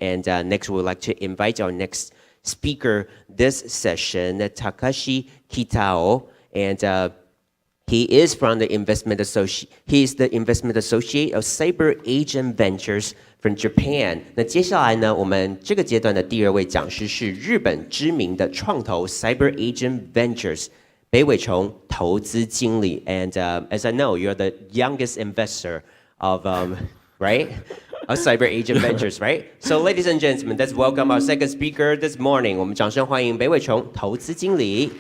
And next, we would like to invite our next speaker this session, Takashi Kitao. And he is from the investment associate. He is the investment associate of CyberAgent Ventures from Japan. 那接下来呢，我们这个阶段的第二位讲师是日本知名的创投 CyberAgent Ventures 北尾崇投资经理。And as I know, you're the youngest investor of right of CyberAgent Ventures, right? So, ladies and gentlemen, let's welcome our second speaker this morning. 我们掌声欢迎北尾崇投资经理。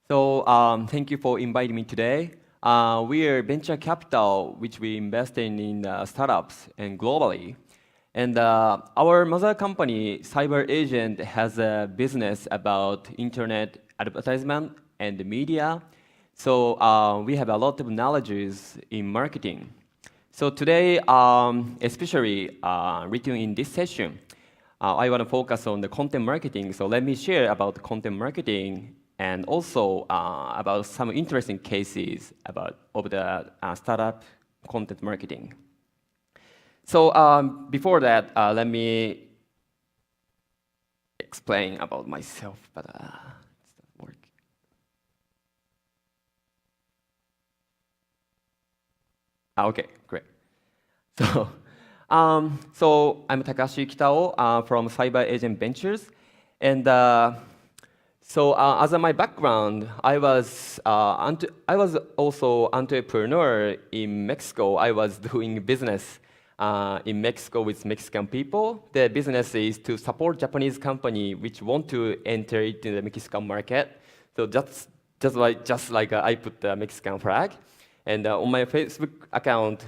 So thank you for inviting me today. We are venture capital, which we invest in startups and globally. And our mother company, CyberAgent, has a business about internet advertisement and media. So we have a lot of knowledge in marketing. So today, especially written in this session, I want to focus on the content marketing. So let me share about content marketing and also about some interesting cases of the startup content marketing. So before that, let me explain about myself, but it's not working. Okay, great. So I'm Takashi Kitao from CyberAgent Ventures, and so as my background, I was also entrepreneur in Mexico. I was doing business in Mexico with Mexican people. The business is to support Japanese company which want to enter into the Mexican market. So just like I put the Mexican flag. And on my Facebook account,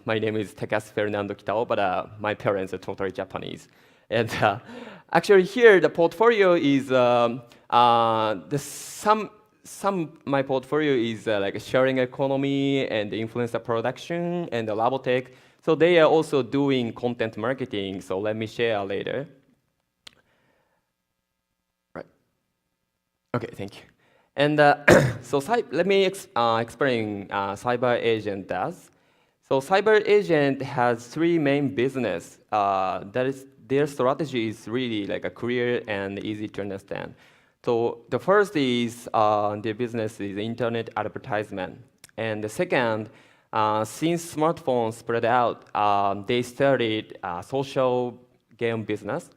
my name is Takashi Fernando Kitao, but my parents are totally Japanese. And actually here the portfolio is my portfolio is like a sharing economy and influencer production and the Labotech. So they are also doing content marketing. So let me share later. Right. Okay, thank you. And so let me explain CyberAgent does. So CyberAgent has three main business. Their strategy is really like a clear and easy to understand. So the first is their business is internet advertisement. And the second, since smartphones spread out, they started social game business.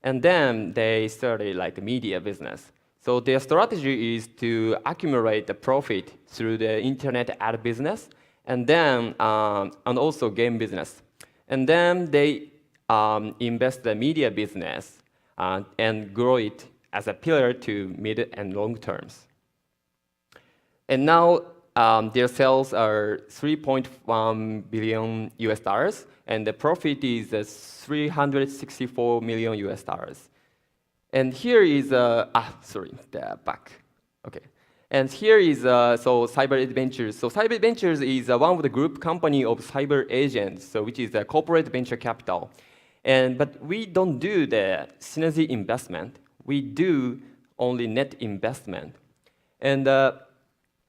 And then they started like a media business. So their strategy is to accumulate the profit through the internet ad business and then and also game business. And then they invest the media business and grow it as a pillar to mid and long terms. And now their sales are $3.1 billion US, and the profit is $364 million US. And here is the back. Okay. And here is so CyberAgent Ventures. So CyberAgent Ventures is one of the group company of CyberAgent, so which is a corporate venture capital. But we don't do the synergy investment. We do only net investment. And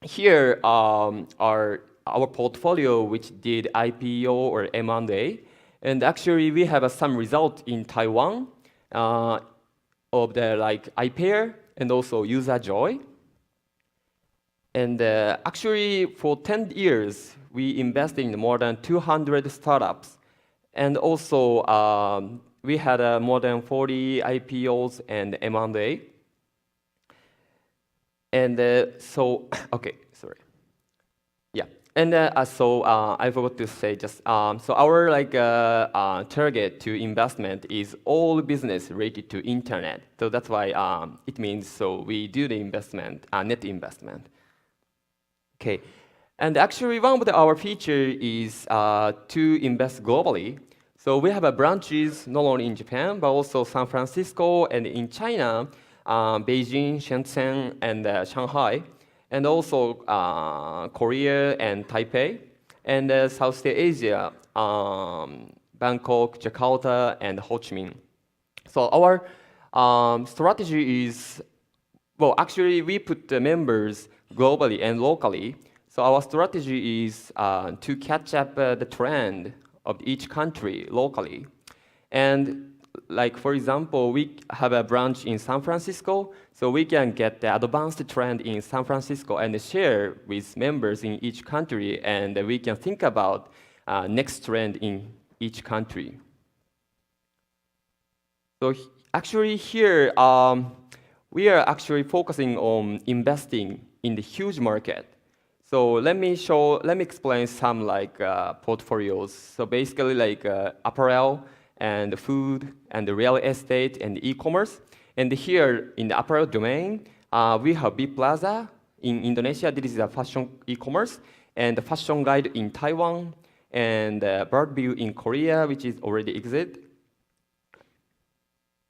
here are our portfolio, which did IPO or M&A. And actually, we have some result in Taiwan of the like iPair and also UserJoy. And actually, for 10 years, we invested in more than 200 startups. And also, we had more than 40 IPOs and M&A. And okay, sorry. Yeah, and so I forgot to say just, so our like target to investment is all business related to internet. So that's why it means, so we do the investment, net investment. Okay, and actually one of our feature is to invest globally. So we have branches not only in Japan, but also San Francisco and in China, Beijing, Shenzhen, and Shanghai, and also Korea and Taipei, and Southeast Asia, Bangkok, Jakarta, and Ho Chi Minh. So our strategy is, well, actually we put the members globally and locally. So our strategy is to catch up the trend of each country locally. And like, for example, we have a branch in San Francisco, so we can get the advanced trend in San Francisco and share with members in each country, and we can think about next trend in each country. So actually here, we are actually focusing on investing in the huge market. So let me explain some like portfolios. So basically like apparel and food and the real estate and e-commerce. And here in the apparel domain, we have B Plaza in Indonesia. This is a fashion e-commerce, and the Fashion Guide in Taiwan, and Birdview in Korea, which is already exit.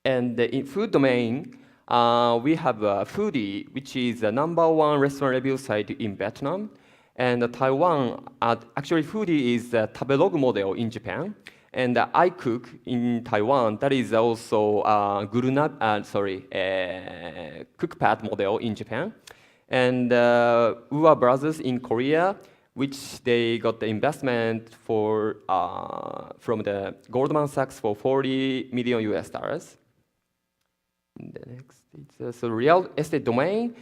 And in food domain, we have Foodie, which is the #1 restaurant review site in Vietnam. And Taiwan, actually Foodie is the Tabelog model in Japan. And iCook in Taiwan, that is also CookPad model in Japan. And Ua Brothers in Korea, which they got the investment for from the Goldman Sachs for $40 million. The next, it's a real estate domain.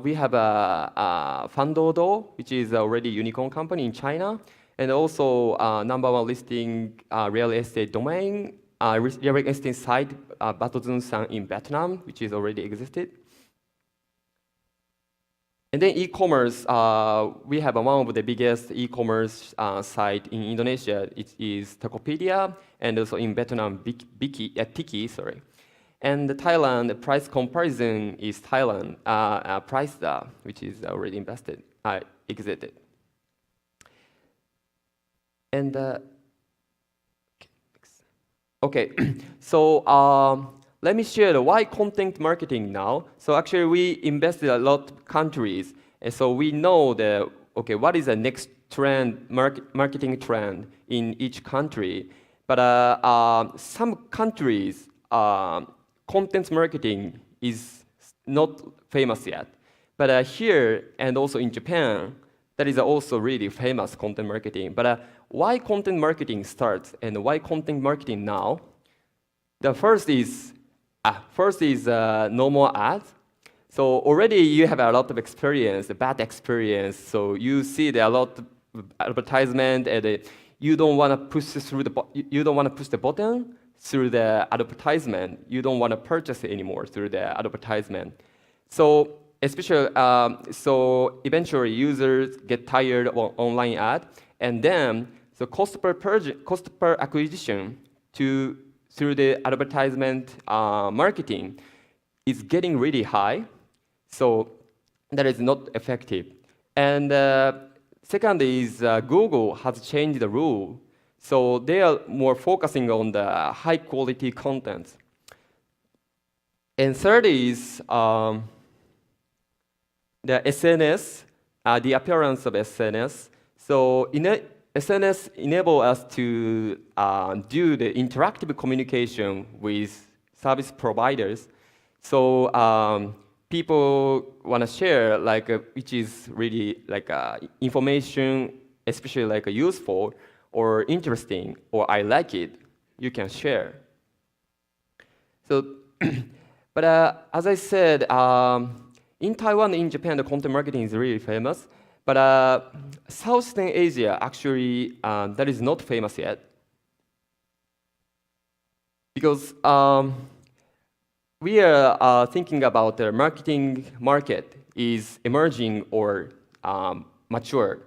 We have a Fandodo, which is already a unicorn company in China, and also #1 listing real estate domain, real estate site, Batozun-san in Vietnam, which is already existed. And then e-commerce, we have one of the biggest e-commerce site in Indonesia. It is Tokopedia, and also in Vietnam, Tiki, sorry. And Thailand, the price comparison is Thailand, Priceda, which is already exited. And okay, so let me share the why content marketing now. So actually, we invested a lot of countries, and so we know what is the next trend, marketing trend in each country. But some countries, content marketing is not famous yet. But here and also in Japan, that is also really famous content marketing. But why content marketing starts and why content marketing now? The first is normal ads. So already you have a lot of experience, bad experience. So you see a lot of advertisement, and you don't want to push the button through the advertisement. You don't want to purchase it anymore through the advertisement. So especially, so eventually users get tired of online ad, and then the cost per acquisition through the advertisement marketing is getting really high. So that is not effective. And second is Google has changed the rule. So they are more focusing on the high quality content. And third is the SNS, the appearance of SNS. So SNS enable us to do the interactive communication with service providers. So people want to share which is really information, especially useful or interesting, or I like it, you can share. So, but as I said, in Taiwan, in Japan, the content marketing is really famous. But Southeastern Asia, actually, that is not famous yet. Because we are thinking about the marketing market is emerging or mature.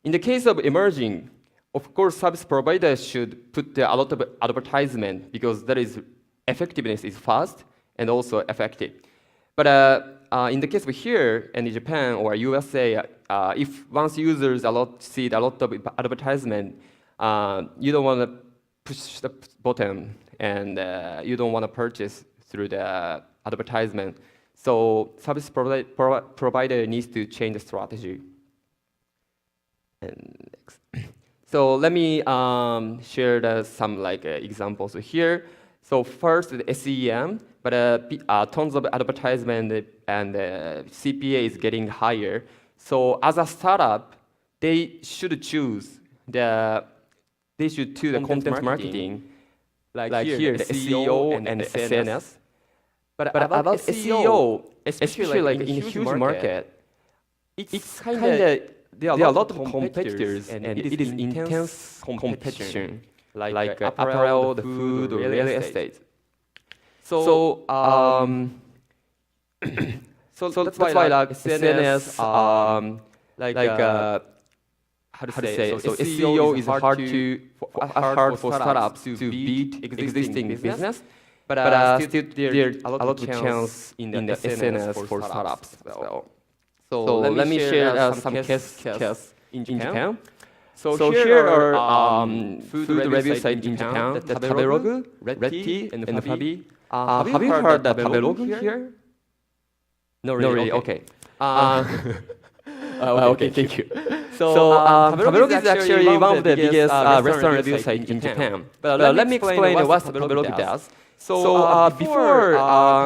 In the case of emerging, of course, service providers should put a lot of advertisement because that is effectiveness is fast and also effective. But in the case of here in Japan or USA, if once users see a lot of advertisement, you don't want to push the button and you don't want to purchase through the advertisement. So service provider needs to change the strategy. And next. So let me share some examples here. So first, the SEM, but tons of advertisement and CPA is getting higher. So as a startup, they should choose the they should do the content marketing, like here, the SEO and the SNS. But about SEO, especially like in a huge market, it's kind of, there are a lot of competitors and it is intense competition, like apparel, the food, or real estate. So that's why like SNS, how to say? So SEO is hard for startups to beat existing business, but still there are a lot of chance in the SNS for startups. So let me share some cases in Japan. So here are food review sites in Japan: the Taberogu, Red Tea, and Fabi. Have you heard the Taberogu here? No, really. Okay. Okay, thank you. So Taberogu is actually one of the biggest restaurant review sites in Japan. But let me explain what Taberogu does. So before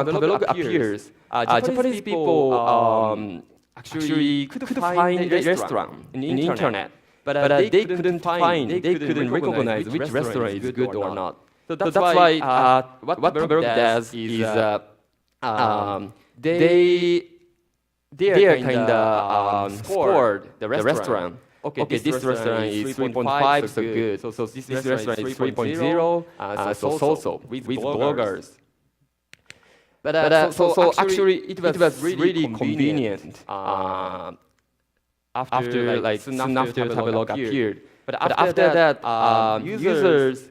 Taberogu appears, Japanese people actually could find a restaurant in the internet, but they couldn't recognize which restaurant is good or not. So that's why what Taberogu does is they are kind of scored the restaurant. Okay, this restaurant is 3.5, so good. So this restaurant is 3.0, so with bloggers. But so actually it was really convenient after soon after Taberogu appeared. But after that, users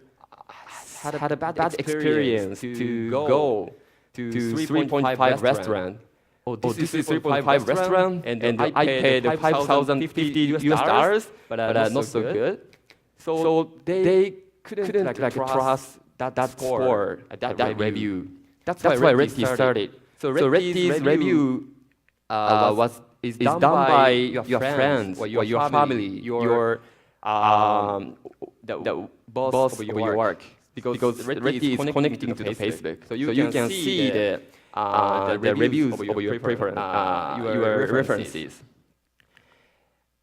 had a bad experience to go to 3.5 restaurant. Oh, this is 3.5 restaurant, and I paid $5,050, but not so good. So they couldn't trust that score, that review. That's why Red Tea started. So Red Tea's review is done by your friends, or your family, the boss of your work, because Red Tea is connecting to the Facebook, so you can see the reviews of your references.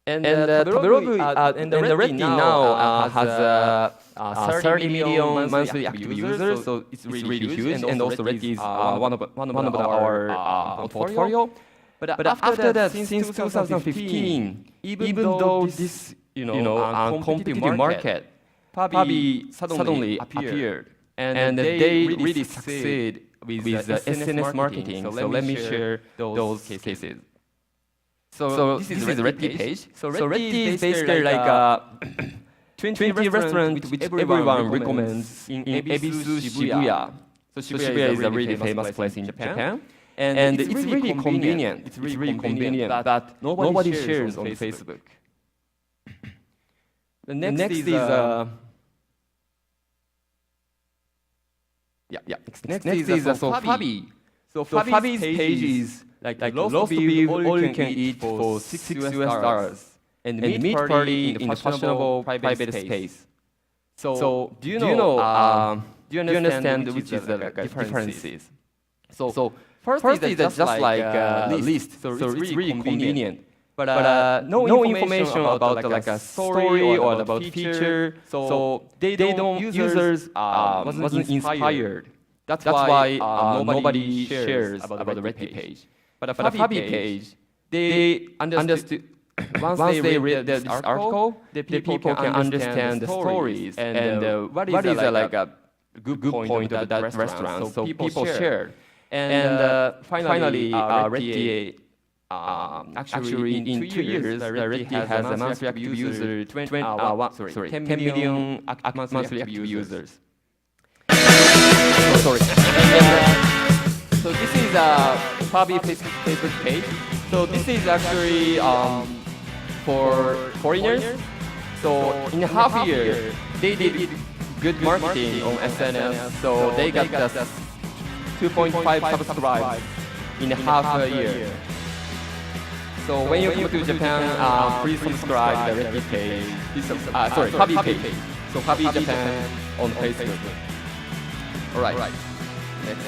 And Taberogu and the Red Tea now has 30 million monthly active users, so it's really huge. And also Red Tea is one of our portfolio. But after that, since 2015, even though this competitive market, Fabi suddenly appeared, and they really succeed with the SNS marketing. So let me share those cases. So this is the Red Tea page. So Red Tea is basically like 20 restaurants which everyone recommends in Ebisu, Shibuya. So Shibuya is a really famous place in Japan. And it's really convenient. It's really convenient that nobody shares on Facebook. The next is Next is Fabi. So Fabi's page is like roast beef, all you can eat for $6, and meat party in the fashionable private space. So do you understand which is the differences? So first is just like a list. So it's really convenient. But no information about like a story or about feature. So users wasn't inspired. That's why nobody shares about the Red Tea page. But the Fabi page, they understood. Once they read this article, the people can understand the stories and what is like a good point of that restaurant. So people shared. And finally, Red Tea. Actually, in 2 years, Red Tea has a monthly active user 10 million monthly active users. So this is a Fabi Facebook page. So this is actually for foreigners. So in a half year, they did good marketing on SNS. So they got the 2.5 subscribers in a half a year. So when you come to Japan, please subscribe the Red Tea page. Fabi page. So Fabi Japan on Facebook. All right. Next.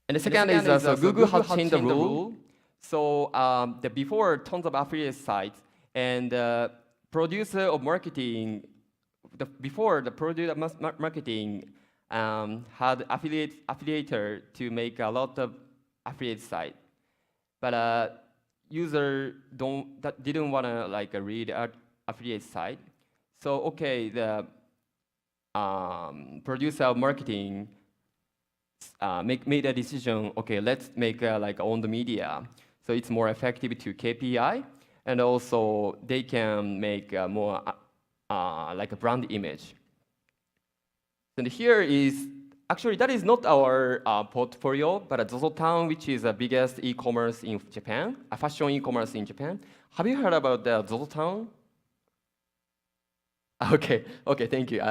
And the second is so Google has changed the rule. So before tons of affiliate sites and producer of marketing before the product marketing had affiliator to make a lot of affiliate site, but user didn't want to like read affiliate site. So okay, the producer of marketing made a decision. Okay, let's make like owned media, so it's more effective to KPI, and also they can make more like a brand image. And here is actually that is not our portfolio, but ZOZOTOWN, which is the biggest e-commerce in Japan, a fashion e-commerce in Japan. Have you heard about the ZOZOTOWN? Okay, thank you.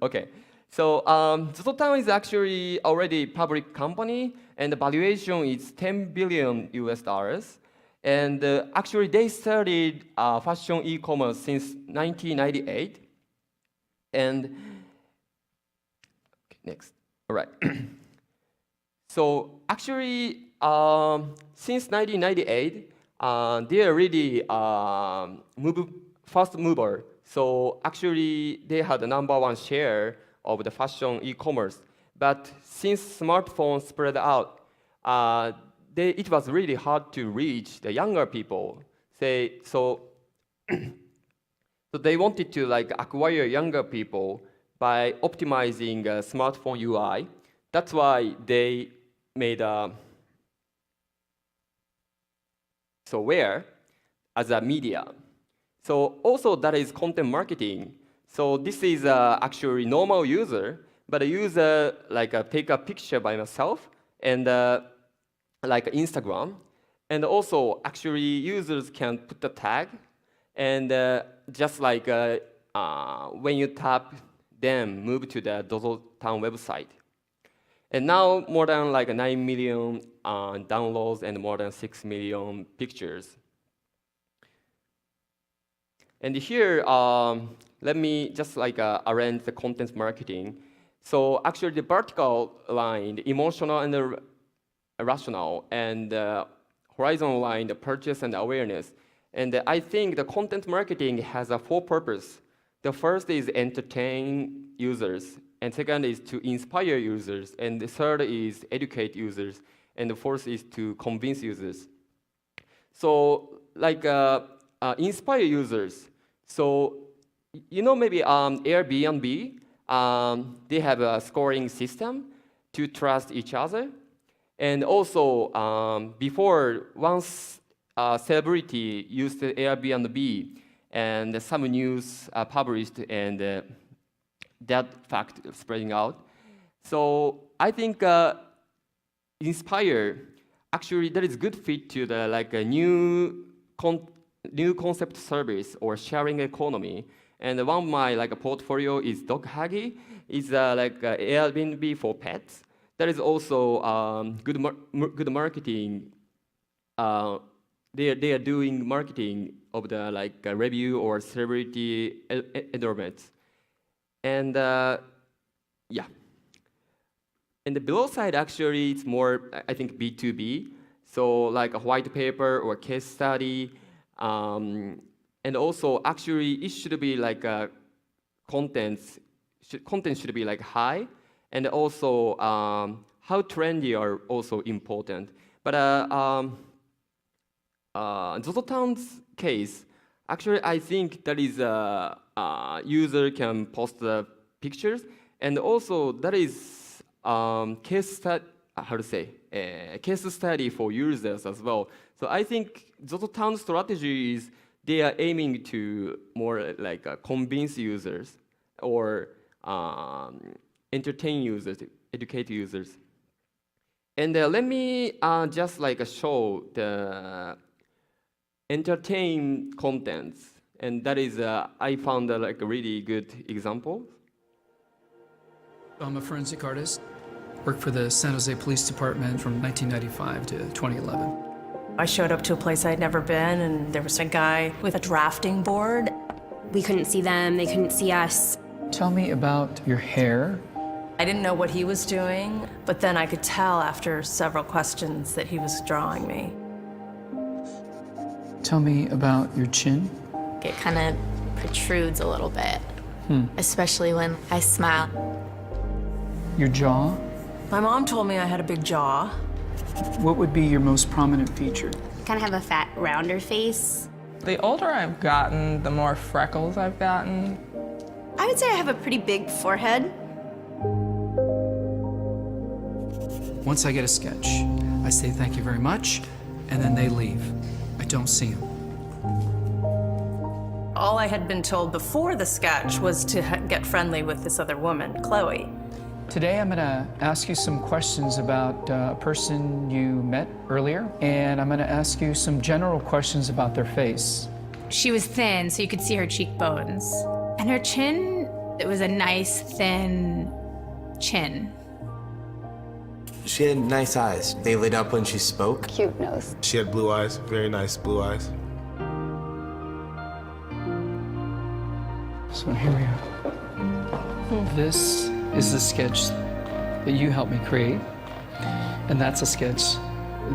Okay, so ZOZOTOWN is actually already public company, and the valuation is $10 billion US. And actually, they started fashion e-commerce since 1998. And okay, next, all right. So actually, since 1998, they are really fast mover. So actually, they had the #1 share of the fashion e-commerce. But since smartphones spread out, it was really hard to reach the younger people. So they wanted to like acquire younger people by optimizing smartphone UI. That's why they made Wear as a media. So also that is content marketing. So this is actually normal user, but a user like take a picture by myself and like Instagram, and also actually users can put the tag, and just like when you tap them, move to the ZOZOTOWN website. And now more than like 9 million downloads and more than 6 million pictures. And here, let me just like arrange the content marketing. So actually the vertical line, the emotional and the rational, and horizontal line, the purchase and awareness. And I think the content marketing has a 4 purpose. The first is entertain users, and second is to inspire users, and the third is educate users, and the fourth is to convince users. So like inspire users. So you know maybe Airbnb, they have a scoring system to trust each other. And also, before, once a celebrity used Airbnb, and some news published, and that fact spreading out. So I think Inspire, actually, that is good fit to the like a new concept service or sharing economy. And one of my like a portfolio is Dog Huggy. It's like Airbnb for pets. That is also good marketing. They are doing marketing of the like review or celebrity endorsements, and yeah. And the below side actually it's more I think B2B. So like a white paper or case study, and also actually it should be like content should be like high. And also, how trendy are also important. But ZOZOTOWN's case, actually, I think that is user can post the pictures, and also that is case study for users as well. So I think ZOZOTOWN's strategy is they are aiming to more like convince users or entertain users, educate users. And let me just like show the entertain contents. And that is, I found like a really good example. I'm a forensic artist. Worked for the San Jose Police Department from 1995 to 2011. I showed up to a place I'd never been, and there was a guy with a drafting board. We couldn't see them, they couldn't see us. Tell me about your hair. I didn't know what he was doing, but then I could tell after several questions that he was drawing me. Tell me about your chin. It kind of protrudes a little bit. especially when I smile. Your jaw? My mom told me I had a big jaw. What would be your most prominent feature? Kind of have a fat, rounder face. The older I've gotten, the more freckles I've gotten. I would say I have a pretty big forehead. Once I get a sketch, I say thank you very much, and then they leave. I don't see them. All I had been told before the sketch was to get friendly with this other woman, Chloe. Today I'm going to ask you some questions about a person you met earlier, and I'm going to ask you some general questions about their face. She was thin, so you could see her cheekbones. And her chin, it was a nice, thin chin. She had nice eyes. They lit up when she spoke. Cute nose. She had blue eyes, very nice blue eyes. So here we are. This is the sketch that you helped me create, and that's a sketch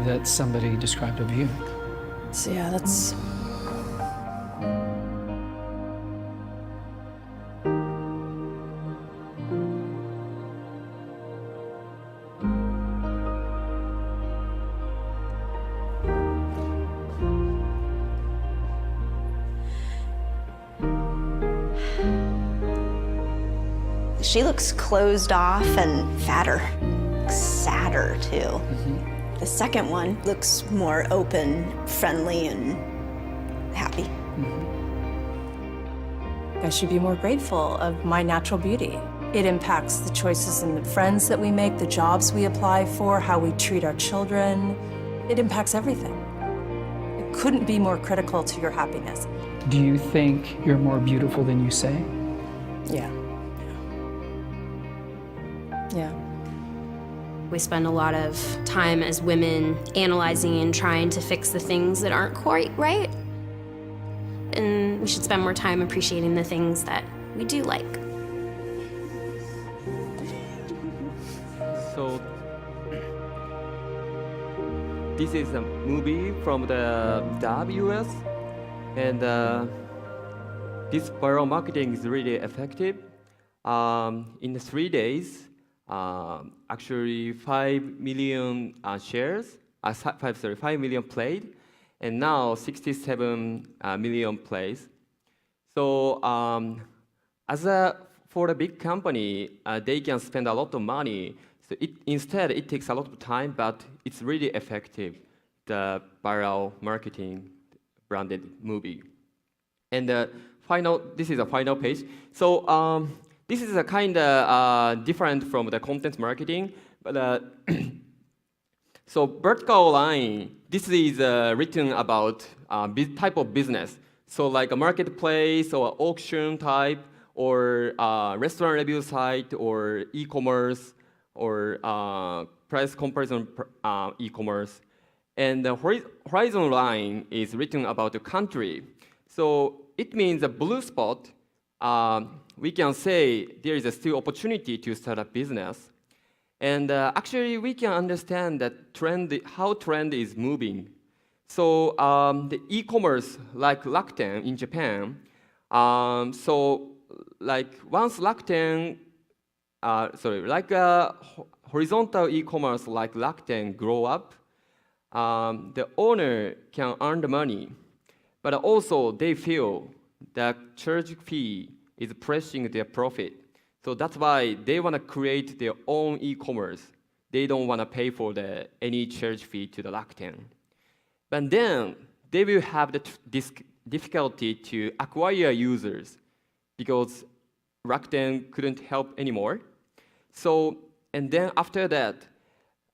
that somebody described of you. So yeah, that's... She looks closed off and fatter, sadder too. The second one looks more open, friendly, and happy. I should be more grateful of my natural beauty. It impacts the choices and the friends that we make, the jobs we apply for, how we treat our children. It impacts everything. It couldn't be more critical to your happiness. Do you think you're more beautiful than you say? Yeah. Yeah. We spend a lot of time as women analyzing and trying to fix the things that aren't quite right. And we should spend more time appreciating the things that we do like. So this is a movie from the US, and this viral marketing is really effective. In 3 days, actually 5 million shares, 5 million played, and now 67 million plays. So for a big company, they can spend a lot of money. So instead, it takes a lot of time, but it's really effective, the viral marketing branded movie. And this is a final page. So this is a kind of different from the content marketing, but so vertical line, this is written about type of business. So like a marketplace or auction type, or restaurant review site, or e-commerce, or price comparison e-commerce. And the horizon line is written about the country. So it means a blue spot, we can say there is a still opportunity to start a business. And actually, we can understand that how trend is moving. So the e-commerce, like Rakuten in Japan, so like once Rakuten, like horizontal e-commerce like Rakuten grow up, the owner can earn the money, but also they feel that charge fee is pressing their profit. So that's why they want to create their own e-commerce. They don't want to pay for any charge fee to the Rakuten. But then they will have this difficulty to acquire users because Rakuten couldn't help anymore. So, and then after that,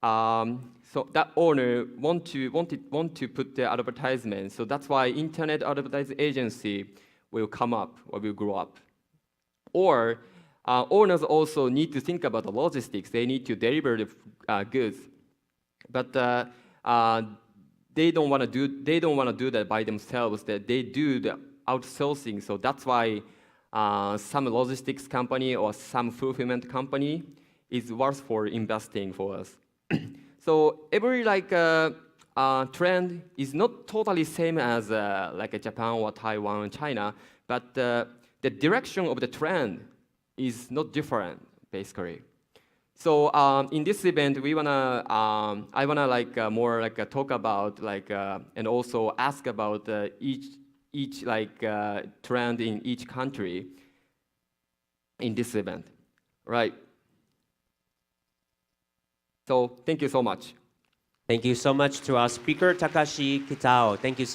so that owner want to put the advertisement. So that's why internet advertising agency will come up or will grow up. Or owners also need to think about the logistics. They need to deliver the goods, but they don't want to do that by themselves. That they do the outsourcing. So that's why some logistics company or some fulfillment company is worth for investing for us. So every trend is not totally same as like Japan or Taiwan and China, but the the direction of the trend is not different, basically. So in this event, I wanna like more like talk about like and also ask about each like trend in each country in this event, right? So thank you so much. Thank you so much to our speaker, Takashi Kitao. Thank you so much.